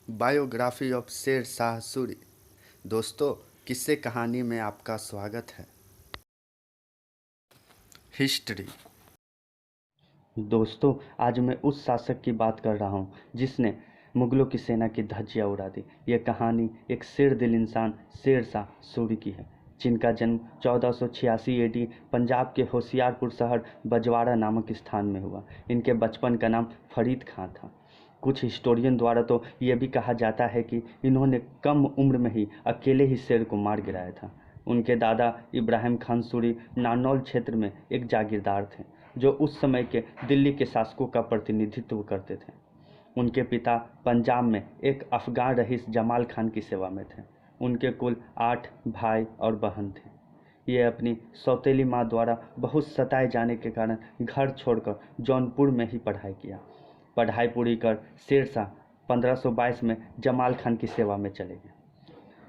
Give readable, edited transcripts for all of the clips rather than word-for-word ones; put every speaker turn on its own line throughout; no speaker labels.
Biography of Sher Shah Suri. दोस्तों, किस्से कहानी में आपका स्वागत है। हिस्ट्री। दोस्तों, आज मैं उस शासक की बात कर रहा हूँ जिसने मुगलों की सेना की धज्जियाँ उड़ा दी। यह कहानी एक शेर दिल इंसान शेर शाह सूरी की है, जिनका जन्म 1486 AD पंजाब के होशियारपुर शहर बजवाड़ा नामक स्थान में हुआ। इनके बचपन का नाम फरीद खां था। कुछ हिस्टोरियन द्वारा तो यह भी कहा जाता है कि इन्होंने कम उम्र में ही अकेले ही शेर को मार गिराया था। उनके दादा इब्राहिम खान सूरी नानौल क्षेत्र में एक जागीरदार थे, जो उस समय के दिल्ली के शासकों का प्रतिनिधित्व करते थे। उनके पिता पंजाब में एक अफगान रईस जमाल खान की सेवा में थे। उनके कुल 8 भाई और बहन थे। ये अपनी सौतेली माँ द्वारा बहुत सताए जाने के कारण घर छोड़कर जौनपुर में ही पढ़ाई किया। पढ़ाई पूरी कर शेर शाह 1522 में जमाल खान की सेवा में चले गए,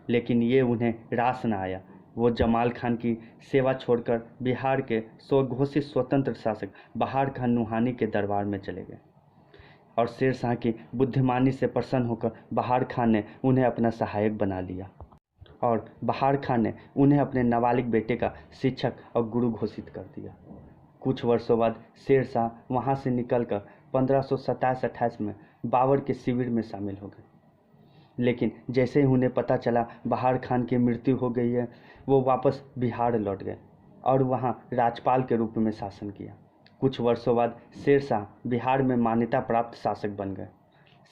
लेकिन ये उन्हें रास न आया। वो जमाल खान की सेवा छोड़कर बिहार के स्वघोषित स्वतंत्र शासक बहार खान नुहानी के दरबार में चले गए और शेर शाह की बुद्धिमानी से प्रसन्न होकर बहार खान ने उन्हें अपना सहायक बना लिया और बहार खान ने उन्हें अपने नाबालिग बेटे का शिक्षक और गुरु घोषित कर दिया। कुछ वर्षों बाद शेर शाह वहाँ से निकलकर 1527-28 में बाबर के शिविर में शामिल हो गए। लेकिन जैसे ही उन्हें पता चला बहार खान की मृत्यु हो गई है, वो वापस बिहार लौट गए और वहाँ राजपाल के रूप में शासन किया। कुछ वर्षों बाद शेर शाह बिहार में मान्यता प्राप्त शासक बन गए।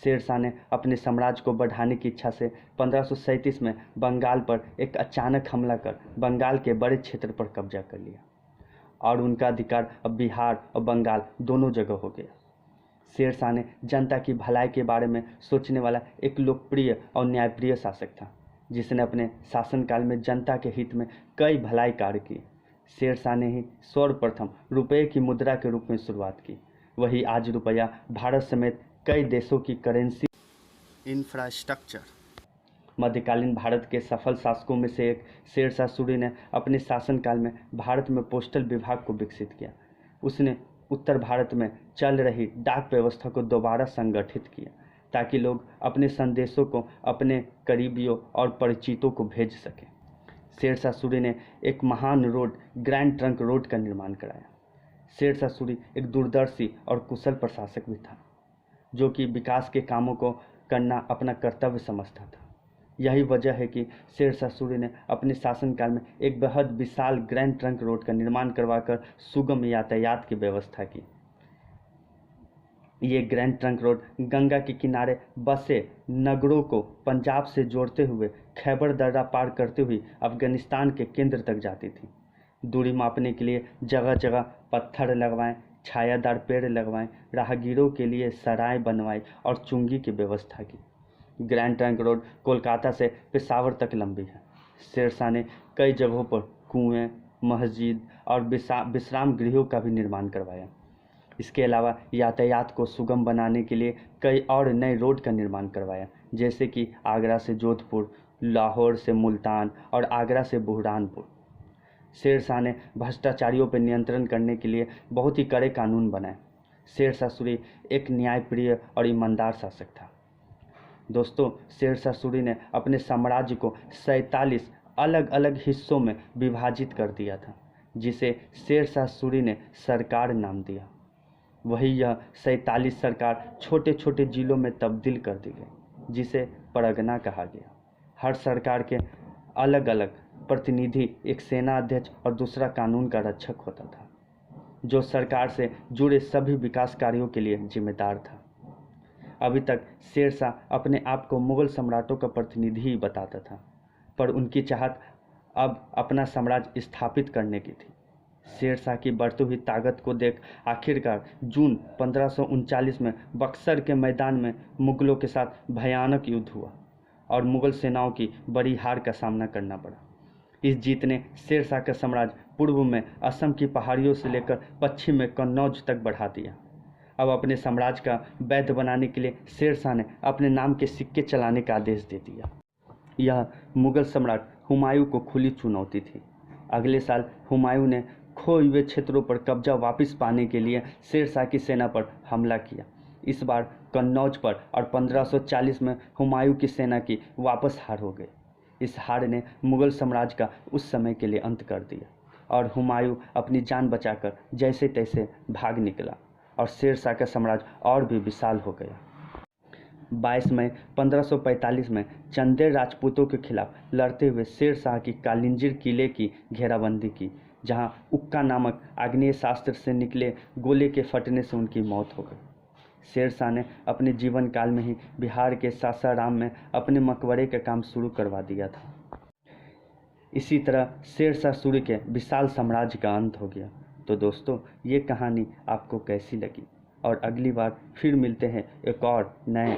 शेर शाह ने अपने साम्राज्य को बढ़ाने की इच्छा से 1537 में बंगाल पर एक अचानक हमला कर बंगाल के बड़े क्षेत्र पर कब्जा कर लिया और उनका अधिकार अब बिहार और बंगाल दोनों जगह हो गया। शेर शाह ने जनता की भलाई के बारे में सोचने वाला एक लोकप्रिय और न्यायप्रिय शासक था, जिसने अपने शासनकाल में जनता के हित में कई भलाई कार्य किए। शेर शाह ने ही सर्वप्रथम रुपये की मुद्रा के रूप में शुरुआत की। वही आज रुपया भारत समेत कई देशों की करेंसी इंफ्रास्ट्रक्चर। मध्यकालीन भारत के सफल शासकों में से एक शेर शाह सूरी ने अपने शासनकाल में भारत में पोस्टल विभाग को विकसित किया। उसने उत्तर भारत में चल रही डाक व्यवस्था को दोबारा संगठित किया ताकि लोग अपने संदेशों को अपने करीबियों और परिचितों को भेज सकें। शेर शाह सूरी ने एक महान रोड, ग्रैंड ट्रंक रोड का निर्माण कराया। शेर शाह सूरी एक दूरदर्शी और कुशल प्रशासक भी था, जो कि विकास के कामों को करना अपना कर्तव्य समझता था। यही वजह है कि शेर शाह सूरी ने अपने शासनकाल में एक बेहद विशाल ग्रैंड ट्रंक रोड का निर्माण करवाकर सुगम यातायात की व्यवस्था की। ये ग्रैंड ट्रंक रोड गंगा के किनारे बसे नगरों को पंजाब से जोड़ते हुए खैबर दर्रा पार करते हुए अफगानिस्तान के केंद्र तक जाती थी। दूरी मापने के लिए जगह जगह पत्थर लगवाएं, छायादार पेड़ लगवाएं, राहगीरों के लिए सराय बनवाई और चुंगी की व्यवस्था की। ग्रैंड ट्रंक रोड कोलकाता से पेशावर तक लंबी है। शेर शाह ने कई जगहों पर कुएं, मस्जिद और विश्राम गृहों का भी निर्माण करवाया। इसके अलावा यातायात को सुगम बनाने के लिए कई और नए रोड का निर्माण करवाया, जैसे कि आगरा से जोधपुर, लाहौर से मुल्तान और आगरा से बुरहानपुर। शेर शाह ने भ्रष्टाचारियों पर नियंत्रण करने के लिए बहुत ही कड़े कानून बनाए। शेर शाह सूरी एक न्यायप्रिय और ईमानदार शासक था। दोस्तों, शेर शाह सूरी ने अपने साम्राज्य को 47 अलग अलग हिस्सों में विभाजित कर दिया था, जिसे शेर शाह सूरी ने सरकार नाम दिया। वही यह 47 सरकार छोटे छोटे जिलों में तब्दील कर दी गई, जिसे परगना कहा गया। हर सरकार के अलग अलग प्रतिनिधि, एक सेना अध्यक्ष और दूसरा कानून का रक्षक होता था, जो सरकार से जुड़े सभी विकास कार्यों के लिए जिम्मेदार था। अभी तक शेर शाह अपने आप को मुगल सम्राटों का प्रतिनिधि ही बताता था, पर उनकी चाहत अब अपना साम्राज्य स्थापित करने की थी। शेर शाह की बढ़ती हुई ताकत को देख आखिरकार जून 1539 में बक्सर के मैदान में मुगलों के साथ भयानक युद्ध हुआ और मुगल सेनाओं की बड़ी हार का सामना करना पड़ा। इस जीत ने शेर शाह का साम्राज्य पूर्व में असम की पहाड़ियों से लेकर पश्चिम में कन्नौज तक बढ़ा दिया। अब अपने साम्राज्य का वैध बनाने के लिए शेर शाह ने अपने नाम के सिक्के चलाने का आदेश दे दिया। यह मुगल सम्राट हुमायूं को खुली चुनौती थी। अगले साल हुमायूं ने खोए हुए क्षेत्रों पर कब्जा वापस पाने के लिए शेर शाह की सेना पर हमला किया। इस बार कन्नौज पर और 1540 में हुमायूं की सेना की वापस हार हो गई। इस हार ने मुग़ल साम्राज्य का उस समय के लिए अंत कर दिया और हुमायूं अपनी जान बचाकर जैसे तैसे भाग निकला और शेरशाह का साम्राज्य और भी विशाल हो गया। 22 मई 1545 में चंदेल राजपूतों के खिलाफ लड़ते हुए शेरशाह की कालिंजर किले की घेराबंदी की, जहां उक्का नामक आग्नेयास्त्र से निकले गोले के फटने से उनकी मौत हो गई। शेरशाह ने अपने जीवन काल में ही बिहार के सासाराम में अपने मकबरे का काम शुरू करवा दिया था। इसी तरह शेरशाह सूरी के विशाल साम्राज्य का अंत हो गया। तो दोस्तों, ये कहानी आपको कैसी लगी? और अगली बार फिर मिलते हैं एक और नए